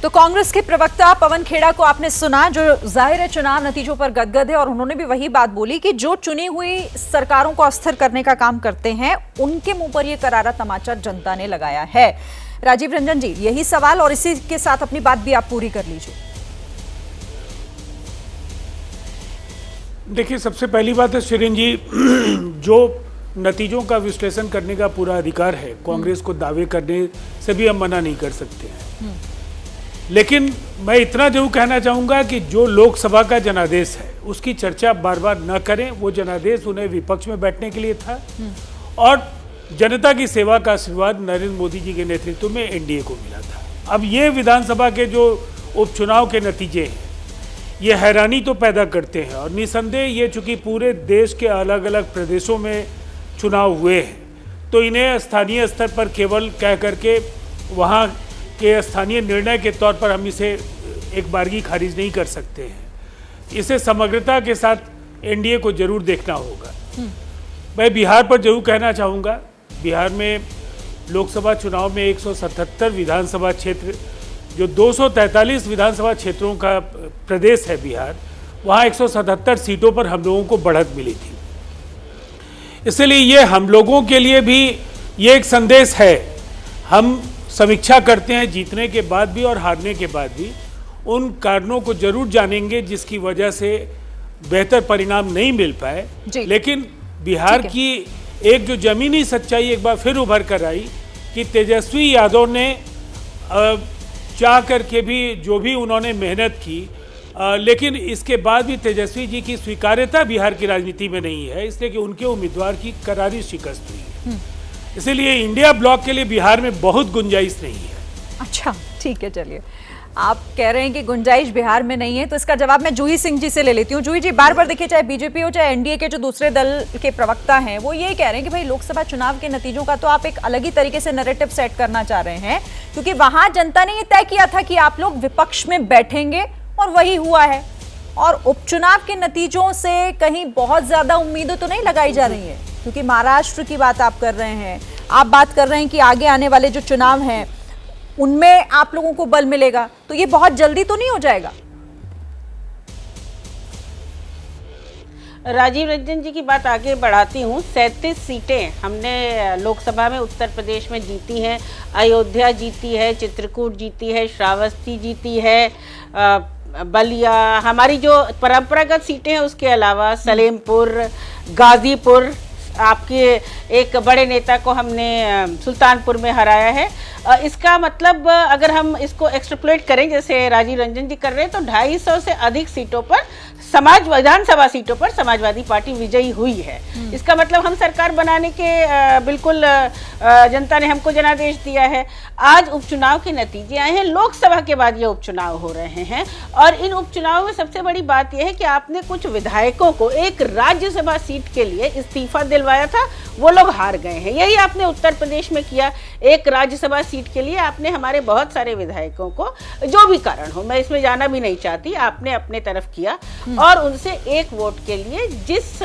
तो कांग्रेस के प्रवक्ता पवन खेड़ा को आपने सुना, जो जाहिर है चुनाव नतीजों पर गदगद है, और उन्होंने भी वही बात बोली कि जो चुनी हुई सरकारों को अस्थिर करने का काम करते हैं उनके मुंह पर यह करारा तमाचा जनता ने लगाया है। राजीव रंजन जी, यही सवाल और इसी के साथ अपनी बात भी आप पूरी कर लीजिए। देखिए, सबसे पहली बात है शिरीन जी, जो नतीजों का विश्लेषण करने का पूरा अधिकार है, कांग्रेस को दावे करने से भी हम मना नहीं कर सकते हैं। लेकिन मैं इतना जरूर कहना चाहूँगा कि जो लोकसभा का जनादेश है उसकी चर्चा बार बार न करें। वो जनादेश उन्हें विपक्ष में बैठने के लिए था और जनता की सेवा का आशीर्वाद नरेंद्र मोदी जी के नेतृत्व में एनडीए को मिला था। अब ये विधानसभा के जो उपचुनाव के नतीजे हैं ये हैरानी तो पैदा करते हैं, और निसंदेह ये चूँकि पूरे देश के अलग अलग प्रदेशों में चुनाव हुए हैं तो इन्हें स्थानीय स्तर पर केवल कह करके वहाँ के स्थानीय निर्णय के तौर पर हम इसे एक बारगी खारिज नहीं कर सकते हैं। इसे समग्रता के साथ एनडीए को जरूर देखना होगा। मैं बिहार पर जरूर कहना चाहूँगा, बिहार में लोकसभा चुनाव में 177 विधानसभा क्षेत्र, जो 243 विधानसभा क्षेत्रों का प्रदेश है बिहार, वहाँ 177 सीटों पर हम लोगों को बढ़त मिली थी। इसलिए ये हम लोगों के लिए भी ये एक संदेश है। हम समीक्षा करते हैं जीतने के बाद भी और हारने के बाद भी, उन कारणों को जरूर जानेंगे जिसकी वजह से बेहतर परिणाम नहीं मिल पाए। लेकिन बिहार की एक जो जमीनी सच्चाई एक बार फिर उभर कर आई कि तेजस्वी यादव ने चाह करके भी जो भी उन्होंने मेहनत की, लेकिन इसके बाद भी तेजस्वी जी की स्वीकार्यता बिहार की राजनीति में नहीं है, इसलिए कि उनके उम्मीदवार की करारी शिकस्त हुई है। इसीलिए इंडिया ब्लॉक के लिए बिहार में बहुत गुंजाइश नहीं है। अच्छा, ठीक है, चलिए, आप कह रहे हैं कि गुंजाइश बिहार में नहीं है, तो इसका जवाब मैं जूही सिंह जी से ले लेती हूँ। जूही जी, बार बार देखिए, चाहे बीजेपी हो चाहे एनडीए के जो दूसरे दल के प्रवक्ता हैं, वो ये कह रहे हैं कि भाई लोकसभा चुनाव के नतीजों का तो आप एक अलग ही तरीके से नैरेटिव सेट करना चाह रहे हैं, क्योंकि वहां जनता ने ये तय किया था कि आप लोग विपक्ष में बैठेंगे और वही हुआ है। और उपचुनाव के नतीजों से कहीं बहुत ज्यादा उम्मीदें तो नहीं लगाई जा रही है, क्योंकि महाराष्ट्र की बात आप कर रहे हैं, आप बात कर रहे हैं कि आगे आने वाले जो चुनाव हैं उनमें आप लोगों को बल मिलेगा, तो ये बहुत जल्दी तो नहीं हो जाएगा? राजीव रंजन जी की बात आगे बढ़ाती हूँ। 37 सीटें हमने लोकसभा में उत्तर प्रदेश में जीती हैं। अयोध्या जीती है, चित्रकूट जीती है, श्रावस्ती जीती है, बलिया, हमारी जो परंपरागत सीटें हैं उसके अलावा सलेमपुर, गाजीपुर, आपके एक बड़े नेता को हमने सुल्तानपुर में हराया है। इसका मतलब अगर हम इसको एक्सट्रपलेट करें जैसे राजीव रंजन जी कर रहे हैं तो 250 से अधिक सीटों पर विधानसभा सीटों पर समाजवादी पार्टी विजयी हुई है। इसका मतलब हम सरकार बनाने के बिल्कुल जनता ने हमको जनादेश दिया है। आज उपचुनाव के नतीजे आए हैं, लोकसभा के बाद ये उपचुनाव हो रहे हैं, और इन उपचुनाव में सबसे बड़ी बात यह है कि आपने कुछ विधायकों को एक राज्यसभा सीट के लिए इस्तीफा दिलवाया था, वो लोग हार गए हैं। यही आपने उत्तर प्रदेश में किया। एक राज्यसभा सीट के लिए आपने हमारे बहुत सारे विधायकों को, जो भी कारण हो, मैं इसमें जाना भी नहीं चाहती, आपने अपने तरफ किया और उनसे एक वोट के लिए जिस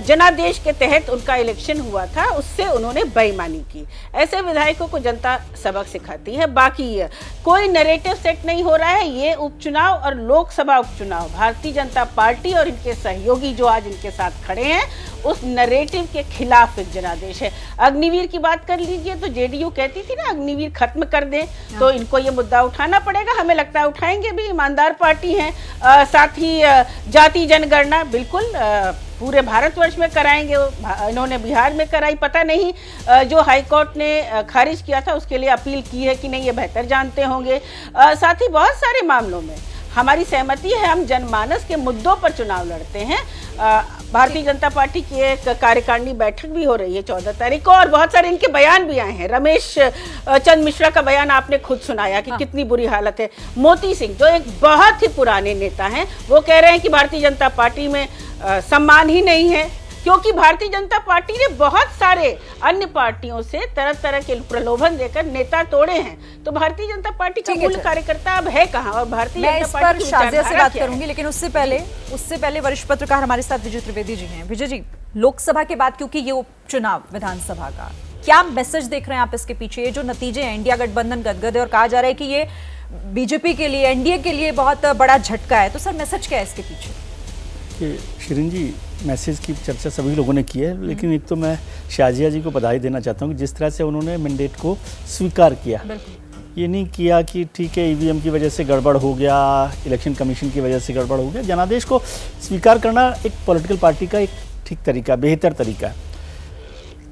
जनादेश के तहत उनका इलेक्शन हुआ था उससे उन्होंने बेईमानी की। ऐसे विधायकों को जनता सबक सिखाती है। बाकी कोई नैरेटिव सेट नहीं हो रहा है। ये उपचुनाव और लोकसभा उपचुनाव भारतीय जनता पार्टी और इनके सहयोगी जो आज इनके साथ खड़े हैं उस नैरेटिव के खिलाफ एक जनादेश है। अग्निवीर की बात कर लीजिए तो जेडीयू कहती थी ना अग्निवीर खत्म कर दें, तो इनको ये मुद्दा उठाना पड़ेगा। हमें लगता है उठाएंगे भी, ईमानदार पार्टी हैं। साथ ही जाति जनगणना बिल्कुल पूरे भारतवर्ष में कराएंगे, इन्होंने बिहार में कराई। पता नहीं जो हाईकोर्ट ने खारिज किया था उसके लिए अपील की है कि नहीं, ये बेहतर जानते होंगे। साथ ही बहुत सारे मामलों में हमारी सहमति है, हम जनमानस के मुद्दों पर चुनाव लड़ते हैं। भारतीय जनता पार्टी की एक कार्यकारिणी बैठक भी हो रही है 14 तारीख को, और बहुत सारे इनके बयान भी आए हैं। रमेश चंद मिश्रा का बयान आपने खुद सुनाया कि कितनी बुरी हालत है। मोती सिंह जो एक बहुत ही पुराने नेता हैं, वो कह रहे हैं कि भारतीय जनता पार्टी में सम्मान ही नहीं है, क्योंकि भारतीय जनता पार्टी ने बहुत सारे अन्य पार्टियों से तरह तरह के प्रलोभन देकर नेता तोड़े हैं। तो भारतीय जनता पार्टी का मूल कार्यकर्ता अब है कहाँ? और भारतीय जनता पार्टी शाजिया से बात करूंगी, लेकिन उससे पहले वरिष्ठ पत्रकार हमारे साथ विजय त्रिवेदी जी हैं। विजय जी, लोकसभा के बाद क्योंकि ये उपचुनाव विधानसभा का, क्या मैसेज देख रहे हैं आप इसके पीछे? ये जो नतीजे हैं, इंडिया गठबंधन गदगद है और कहा जा रहा है कि ये बीजेपी के लिए, एनडीए के लिए बहुत बड़ा झटका है। तो सर मैसेज क्या है इसके पीछे? कि शिरीन जी, मैसेज की चर्चा सभी लोगों ने की है, लेकिन एक तो मैं शाजिया जी को बधाई देना चाहता हूँ कि जिस तरह से उन्होंने मैंडेट को स्वीकार किया। ये नहीं किया कि ठीक है ईवीएम की वजह से गड़बड़ हो गया, इलेक्शन कमीशन की वजह से गड़बड़ हो गया। जनादेश को स्वीकार करना एक पॉलिटिकल पार्टी का एक ठीक तरीका, बेहतर तरीका है।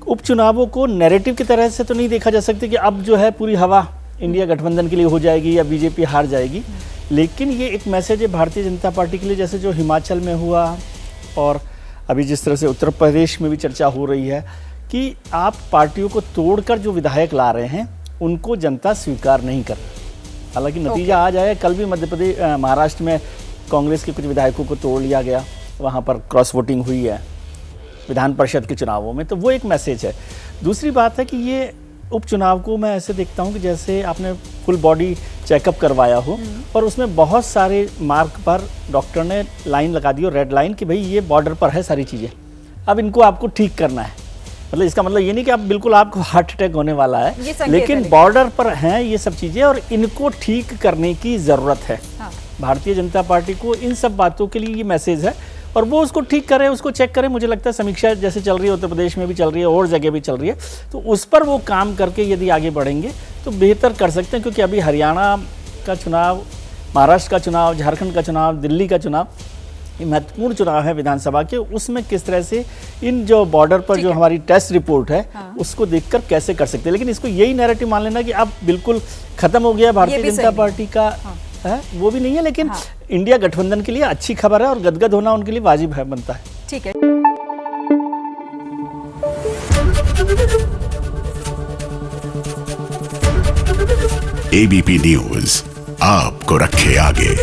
उपचुनावों को नैरेटिव की तरह से तो नहीं देखा जा सकता कि अब जो है पूरी हवा इंडिया गठबंधन के लिए हो जाएगी या बीजेपी हार जाएगी, लेकिन ये एक मैसेज है भारतीय जनता पार्टी के लिए, जैसे जो हिमाचल में हुआ और अभी जिस तरह से उत्तर प्रदेश में भी चर्चा हो रही है कि आप पार्टियों को तोड़कर जो विधायक ला रहे हैं उनको जनता स्वीकार नहीं कर रही। हालांकि नतीजा आ जाए, कल भी मध्य प्रदेश महाराष्ट्र में कांग्रेस के कुछ विधायकों को तोड़ लिया गया, वहाँ पर क्रॉस वोटिंग हुई है विधान परिषद के चुनावों में, तो वो एक मैसेज है। दूसरी बात है कि ये उपचुनाव को मैं ऐसे देखता हूँ कि जैसे आपने फुल बॉडी चेकअप करवाया हो और उसमें बहुत सारे मार्क पर डॉक्टर ने लाइन लगा दी और रेड लाइन कि भाई ये बॉर्डर पर है सारी चीज़ें, अब इनको आपको ठीक करना है। मतलब इसका मतलब ये नहीं कि आप बिल्कुल आपको हार्ट अटैक होने वाला है, लेकिन बॉर्डर पर हैं ये सब चीज़ें और इनको ठीक करने की ज़रूरत है। हाँ। भारतीय जनता पार्टी को इन सब बातों के लिए ये मैसेज है और वो उसको ठीक करें, उसको चेक करें। मुझे लगता है समीक्षा जैसे चल रही है, उत्तर प्रदेश में भी चल रही है और जगह भी चल रही है, तो उस पर वो काम करके यदि आगे बढ़ेंगे तो बेहतर कर सकते हैं। क्योंकि अभी हरियाणा का चुनाव, महाराष्ट्र का चुनाव, झारखंड का चुनाव, दिल्ली का चुनाव, ये महत्वपूर्ण चुनाव है विधानसभा के, उसमें किस तरह से इन जो बॉर्डर पर जो हमारी टेस्ट रिपोर्ट है उसको देखकर कैसे कर सकते हैं। लेकिन इसको यही नैरेटिव मान लेना कि अब बिल्कुल खत्म हो गया भारतीय जनता पार्टी का है, वो भी नहीं है। लेकिन इंडिया गठबंधन के लिए अच्छी खबर है और गदगद होना उनके लिए वाजिब है, बनता है। ठीक है। एबीपी न्यूज़ आपको रखे आगे।